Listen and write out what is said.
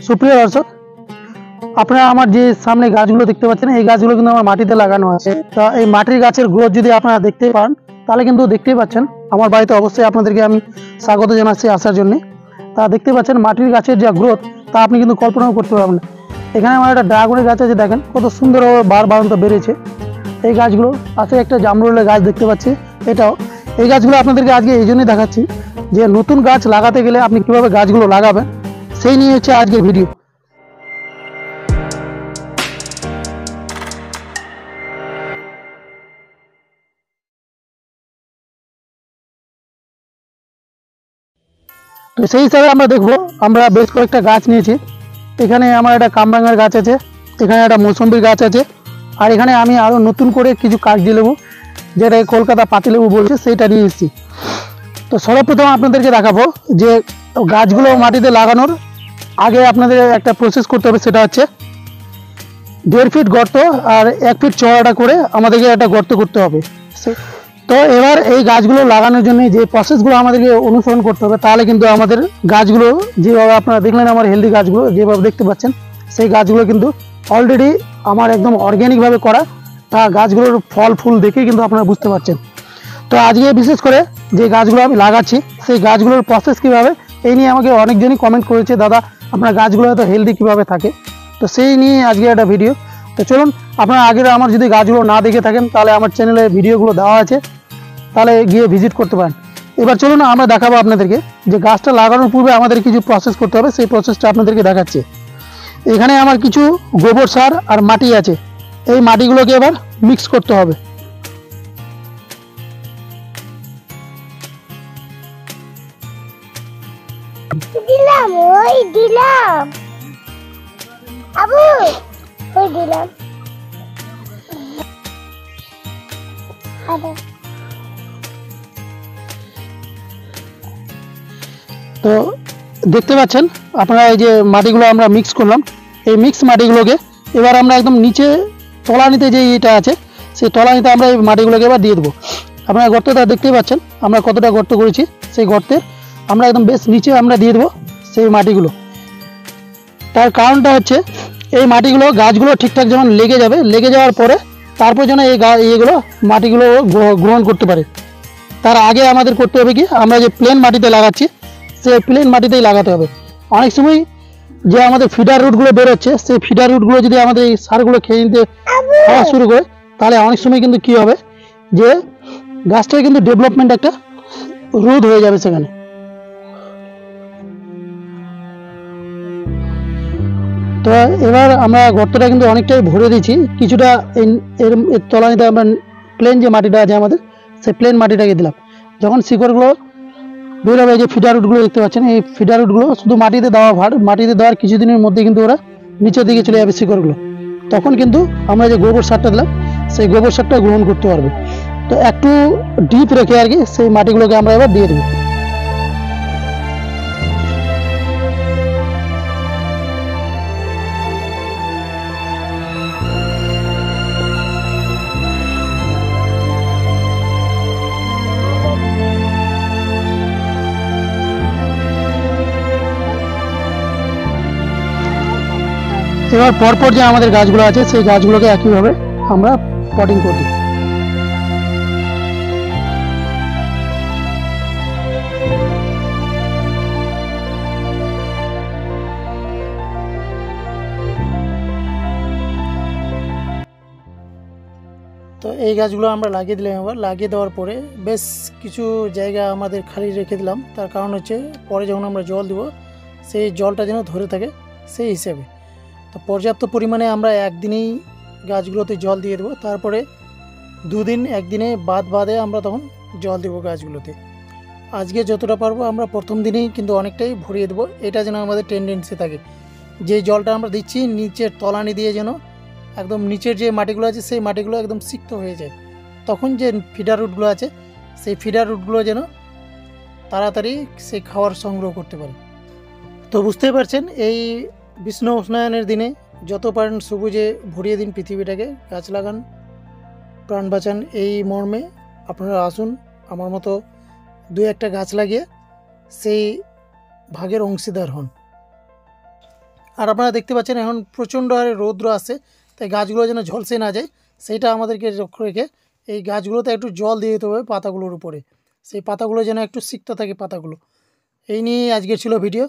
সুপ্রিয় দর্শক, আপনারা আমার যে সামনে গাছগুলো দেখতে পাচ্ছেন, এই গাছগুলো কিন্তু আমার মাটিতে লাগানো আছে। তা এই মাটির গাছের গ্রোথ যদি আপনারা দেখতে পান, তাহলে কিন্তু দেখতেই পাচ্ছেন আমার বাড়িতে অবশ্যই আপনাদেরকে আমি স্বাগত জানাচ্ছি আসার জন্য। তা দেখতে পাচ্ছেন মাটির গাছের যা গ্রোথ, তা আপনি কিন্তু কল্পনাও করতে পারবেন না। এখানে আমার একটা ড্রাগনের গাছ আছে, দেখেন কত সুন্দরভাবে বারান্ত বেড়েছে। এই গাছগুলো আছে, একটা জামরুলের গাছ দেখতে পাচ্ছি, এটাও। এই গাছগুলো আপনাদেরকে আজকে এই জন্যই দেখাচ্ছি যে নতুন গাছ লাগাতে গেলে আপনি কিভাবে গাছগুলো লাগাবেন, সেই নিয়ে হচ্ছে আজকের ভিডিও। তো সেই হিসাবে আমরা দেখবো, আমরা বেশ কয়েকটা গাছ নিয়েছি। এখানে আমার একটা কামরাঙার গাছ আছে, এখানে একটা মৌসম্বির গাছ আছে, আর এখানে আমি আরও নতুন করে কিছু কাগজি লেবু, যেটা কলকাতা পাতিলেবু বলছে, সেইটা নিয়ে এসেছি। তো সর্বপ্রথম আপনাদেরকে দেখাবো যে গাছগুলো মাটিতে লাগানোর আগে আপনাদের একটা প্রসেস করতে হবে। সেটা হচ্ছে 1.5 ফিট গর্ত আর 1 ফিট চওড়াটা করে আমাদেরকে একটা গর্ত করতে হবে। তো এবার এই গাছগুলো লাগানোর জন্য যে প্রসেসগুলো আমাদেরকে অনুসরণ করতে হবে, তাহলে কিন্তু আমাদের গাছগুলো যেভাবে আপনারা দেখলেন, আমার হেলদি গাছগুলো যেভাবে দেখতে পাচ্ছেন, সেই গাছগুলো কিন্তু অলরেডি আমার একদম অর্গ্যানিকভাবে করা। তা গাছগুলোর ফল ফুল দেখে কিন্তু আপনারা বুঝতে পারছেন। তো আজকে বিশেষ করে যে গাছগুলো আমি লাগাচ্ছি, সেই গাছগুলোর প্রসেস কীভাবে, এই নিয়ে আমাকে অনেকজনই কমেন্ট করেছে, দাদা আপনার গাছগুলো এত হেলদি কীভাবে থাকে। তো সেই নিয়ে আজকে একটা ভিডিও। তো চলুন, আপনারা আগের আমার যদি গাছগুলো না দেখে থাকেন, তাহলে আমার চ্যানেলে ভিডিওগুলো দেওয়া আছে, তাহলে গিয়ে ভিজিট করতে পারেন। এবার চলুন আমরা দেখাবো আপনাদেরকে যে গাছটা লাগানোর পূর্বে আমাদের কিছু প্রসেস করতে হবে, সেই প্রসেসটা আপনাদেরকে দেখাচ্ছি। এখানে আমার কিছু গোবর সার আর মাটি আছে, এই মাটিগুলোকে এবার মিক্স করতে হবে। দিলাম ওই দিলাম আবু ওই দিলাম তো দেখতে পাচ্ছেন আপনারা, এই যে মাটিগুলো আমরা মিক্স করলাম, এই মিক্স মাটিগুলোকে এবার আমরা একদম নিচে তলানিতে যে এটা আছে, সেই তলানিতে আমরা এই মাটিগুলোকে এবার দিয়ে দেবো। আপনারা গর্তটা দেখতেই পাচ্ছেন আমরা কতটা গর্ত করেছি। সেই গর্তের আমরা একদম বেশ নিচে আমরা দিয়ে দেবো সেই মাটিগুলো। তার কারণটা হচ্ছে এই মাটিগুলো গাছগুলো ঠিকঠাক যখন লেগে যাবে, লেগে যাওয়ার পরে তারপর যেন এই এগুলো মাটিগুলো গ্রহণ করতে পারে। তার আগে আমাদের করতে হবে কি, আমরা যে প্লেন মাটিতে লাগাচ্ছি, সেই প্লেন মাটিতেই লাগাতে হবে। অনেক সময় যে আমাদের ফিডার রুটগুলো বেরোচ্ছে, সেই ফিডার রুটগুলো যদি আমাদের এই সারগুলো খেয়ে নিতে খাওয়া শুরু করে, তাহলে অনেক সময় কিন্তু কী হবে যে গাছটার কিন্তু ডেভেলপমেন্ট একটা রোধ হয়ে যাবে সেখানে। তো এবার আমরা গর্তটা কিন্তু অনেকটাই ভরে দিয়েছি, কিছুটা এর তলানিতে আমরা প্লেন যে মাটিটা আছে আমাদের, সেই প্লেন মাটিটাকে দিলাম। যখন শিকড়গুলো বেরোবে, যে ফিডার রুটগুলো দেখতে পাচ্ছেন, এই ফিডার রুটগুলো শুধু মাটিতে দেওয়া ভার, মাটিতে দেওয়ার কিছুদিনের মধ্যে কিন্তু ওরা নিচের দিকে চলে যাবে শিকড়গুলো। তখন কিন্তু আমরা যে গোবর সারটা দিলাম, সেই গোবর সারটা গ্রহণ করতে পারবে। তো একটু ডিপ রেখে আর কি সেই মাটিগুলোকে আমরা এবার দিয়ে দেবো। এবার পরপর যে আমাদের গাছগুলো আছে, সেই গাছগুলোকে একইভাবে আমরা পটিং করে দিই। তো এই গাছগুলো আমরা লাগিয়ে দিলাম। এবার লাগিয়ে দেওয়ার পরে বেশ কিছু জায়গা আমাদের খালি রেখে দিলাম। তার কারণ হচ্ছে পরে যখন আমরা জল দেবো, সেই জলটা যেন ধরে থাকে সেই হিসেবে। তো পর্যাপ্ত পরিমাণে আমরা একদিনেই গাছগুলোতে জল দিয়ে দেবো, তারপরে দুদিন একদিনে বাদে আমরা তখন জল দেবো গাছগুলোতে। আজকে যতটা পারবো আমরা প্রথম দিনেই কিন্তু অনেকটাই ভরিয়ে দেবো। এটা যেন আমাদের টেন্ডেন্সি থাকে, যে জলটা আমরা দিচ্ছি নিচের তলানি দিয়ে যেন একদম নিচের যে মাটিগুলো আছে, সেই মাটিগুলো একদম সিক্ত হয়ে যায়। তখন যে ফিডার রুটগুলো আছে, সেই ফিডার রুটগুলো যেন তাড়াতাড়ি সেই খাবার সংগ্রহ করতে পারে। তো বুঝতেই পারছেন, এই বিশ্ব উষ্ণায়নের দিনে যত পারেন সবুজে ভরিয়ে দিন পৃথিবীটাকে, গাছ লাগান, প্রাণ বাঁচান, এই মর্মে আপনারা আসুন আমার মতো 2-1টা গাছ লাগিয়ে সেই ভাগের অংশীদার হন। আর আপনারা দেখতে পাচ্ছেন এখন প্রচণ্ড হারে রৌদ্র আছে, তাই গাছগুলো যেন ঝলসে না যায় সেইটা আমাদেরকে লক্ষ্য রেখে এই গাছগুলোতে একটু জল দিয়ে দিতে হবে পাতাগুলোর উপরে, সেই পাতাগুলো যেন একটু সিক্ত থাকে পাতাগুলো। এই নিয়ে আজকের ছিল ভিডিও।